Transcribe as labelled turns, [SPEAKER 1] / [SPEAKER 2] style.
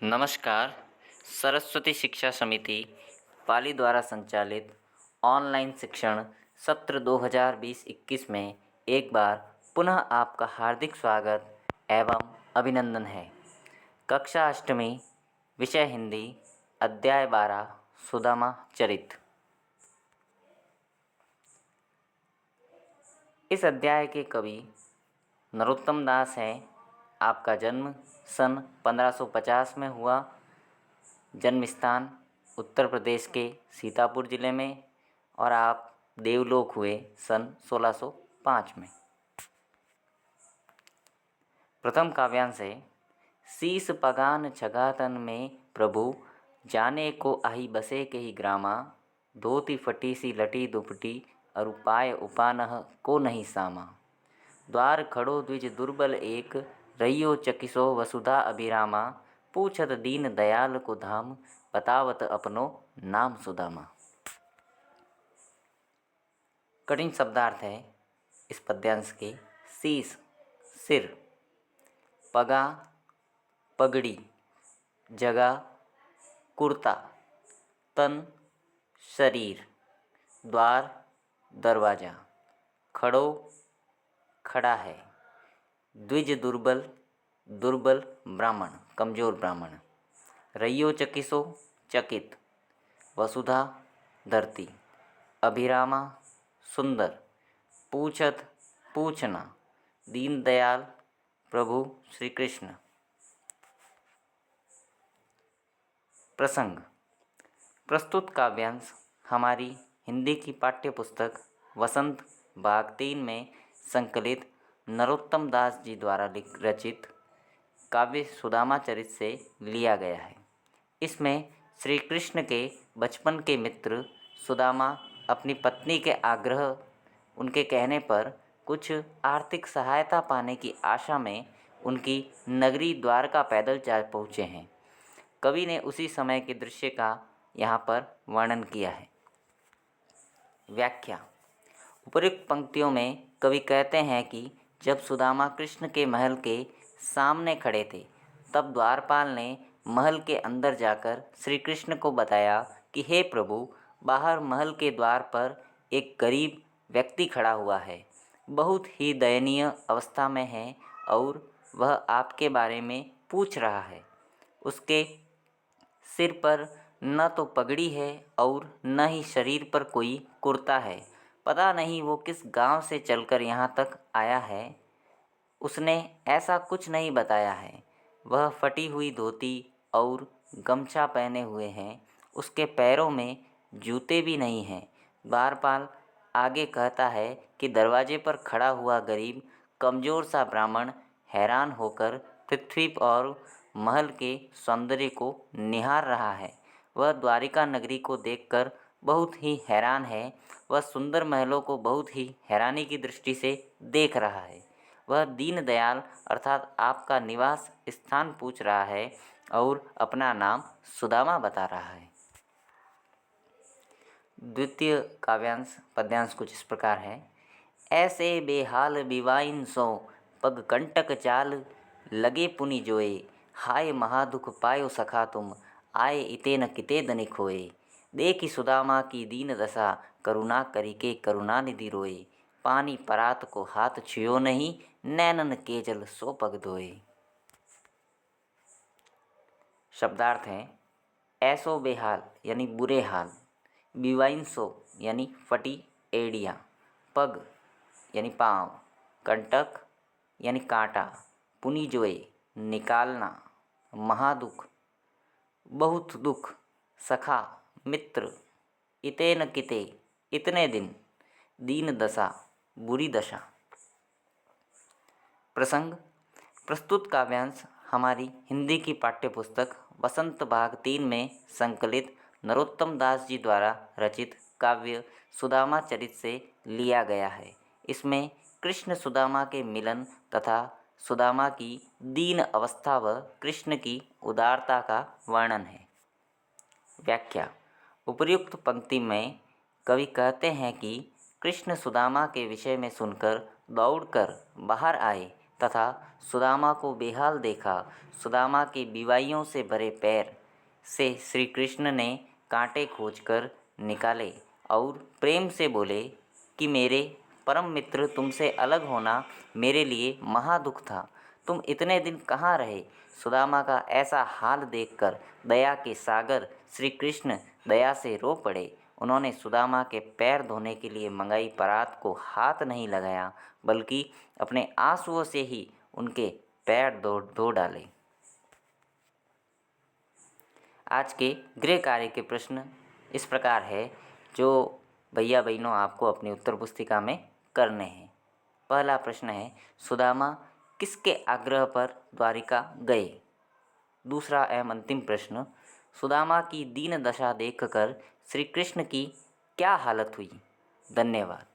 [SPEAKER 1] नमस्कार। सरस्वती शिक्षा समिति पाली द्वारा संचालित ऑनलाइन शिक्षण सत्र 2020-21 में एक बार पुनः आपका हार्दिक स्वागत एवं अभिनंदन है। कक्षा अष्टमी, विषय हिंदी, अध्याय 12 सुदामा चरित। इस अध्याय के कवि नरोत्तम दास हैं। आपका जन्म सन 1550 में हुआ। जन्म स्थान उत्तर प्रदेश के सीतापुर जिले में और आप देवलोक हुए सन 1605 में। प्रथम काव्यांश है। शीस पगान छगातन में प्रभु, जाने को आही बसे के ही ग्रामा, धोती फटी सी लटी दुपटी, अरु पाय उपानह को नहीं सामा। द्वार खड़ो द्विज दुर्बल एक, रहियो चकिसो वसुधा अभिरामा, पूछत दीन दयाल को धाम, बतावत अपनो नाम सुदामा। कठिन शब्दार्थ है इस पद्यांश के। शीस सिर, पगा पगड़ी, जगा कुर्ता, तन शरीर, द्वार दरवाजा, खड़ो खड़ा है, द्विज दुर्बल दुर्बल ब्राह्मण कमजोर ब्राह्मण, रइयो चकिसो चकित, वसुधा धरती, अभिरामा सुंदर, पूछत पूछना, दीनदयाल प्रभु श्री कृष्ण। प्रसंग। प्रस्तुत काव्यांश हमारी हिंदी की पाठ्य पुस्तक वसंत भाग 3 में संकलित नरोत्तम दास जी द्वारा रचित काव्य सुदामा चरित से लिया गया है। इसमें श्री कृष्ण के बचपन के मित्र सुदामा अपनी पत्नी के आग्रह, उनके कहने पर कुछ आर्थिक सहायता पाने की आशा में उनकी नगरी द्वारका पैदल जा पहुँचे हैं। कवि ने उसी समय के दृश्य का यहाँ पर वर्णन किया है। व्याख्या। उपर्युक्त पंक्तियों में कवि कहते हैं कि जब सुदामा कृष्ण के महल के सामने खड़े थे, तब द्वारपाल ने महल के अंदर जाकर श्री कृष्ण को बताया कि हे प्रभु, बाहर महल के द्वार पर एक गरीब व्यक्ति खड़ा हुआ है, बहुत ही दयनीय अवस्था में है और वह आपके बारे में पूछ रहा है। उसके सिर पर न तो पगड़ी है और न ही शरीर पर कोई कुर्ता है। पता नहीं वो किस गांव से चलकर यहाँ तक आया है। उसने ऐसा कुछ नहीं बताया है। वह फटी हुई धोती और गमछा पहने हुए हैं। उसके पैरों में जूते भी नहीं हैं। द्वारपाल आगे कहता है कि दरवाजे पर खड़ा हुआ गरीब कमज़ोर सा ब्राह्मण हैरान होकर पृथ्वी और महल के सौंदर्य को निहार रहा है। वह द्वारिका नगरी को देखकर बहुत ही हैरान है। वह सुंदर महलों को बहुत ही हैरानी की दृष्टि से देख रहा है। वह दीन दयाल अर्थात आपका निवास स्थान पूछ रहा है और अपना नाम सुदामा बता रहा है। द्वितीय काव्यांश पद्यांश कुछ इस प्रकार है। ऐसे बेहाल बिवाइन सो पग कंटक चाल, लगे पुनि जोए, हाय महादुख पायो सखा तुम, आए इते न किते दनिक होए। देखी सुदामा की दीन दशा, करुणा करी के करुणा निधि रोए, पानी परात को हाथ छुयो नहीं, नैनन के जल सो पग धोए। शब्दार्थ हैं। ऐसो बेहाल यानी बुरे हाल, बिवाइन सो यानी फटी एड़ियाँ, पग यानी पाँव, कंटक यानी कांटा, पुनि जोए निकालना, महादुख बहुत दुख, सखा मित्र, इते न किते इतने दिन, दीन दशा बुरी दशा। प्रसंग। प्रस्तुत काव्यांश हमारी हिंदी की पाठ्यपुस्तक वसंत भाग 3 में संकलित नरोत्तम दास जी द्वारा रचित काव्य सुदामा चरित से लिया गया है। इसमें कृष्ण सुदामा के मिलन तथा सुदामा की दीन अवस्था व कृष्ण की उदारता का वर्णन है। व्याख्या। उपर्युक्त पंक्ति में कवि कहते हैं कि कृष्ण सुदामा के विषय में सुनकर दौड़कर बाहर आए तथा सुदामा को बेहाल देखा। सुदामा के बीवाइयों से भरे पैर से श्री कृष्ण ने कांटे खोजकर निकाले और प्रेम से बोले कि मेरे परम मित्र, तुमसे अलग होना मेरे लिए महादुख था। तुम इतने दिन कहाँ रहे? सुदामा का ऐसा हाल देखकर दया के सागर श्री कृष्ण दया से रो पड़े। उन्होंने सुदामा के पैर धोने के लिए मंगाई परात को हाथ नहीं लगाया, बल्कि अपने आंसुओं से ही उनके पैर धो डाले। आज के गृह कार्य के प्रश्न इस प्रकार है, जो भैया बहनों आपको अपनी उत्तर पुस्तिका में करने हैं। पहला प्रश्न है, सुदामा किसके आग्रह पर द्वारिका गए? दूसरा एवं अंतिम प्रश्न, सुदामा की दीन दशा देखकर श्री कृष्ण की क्या हालत हुई? धन्यवाद।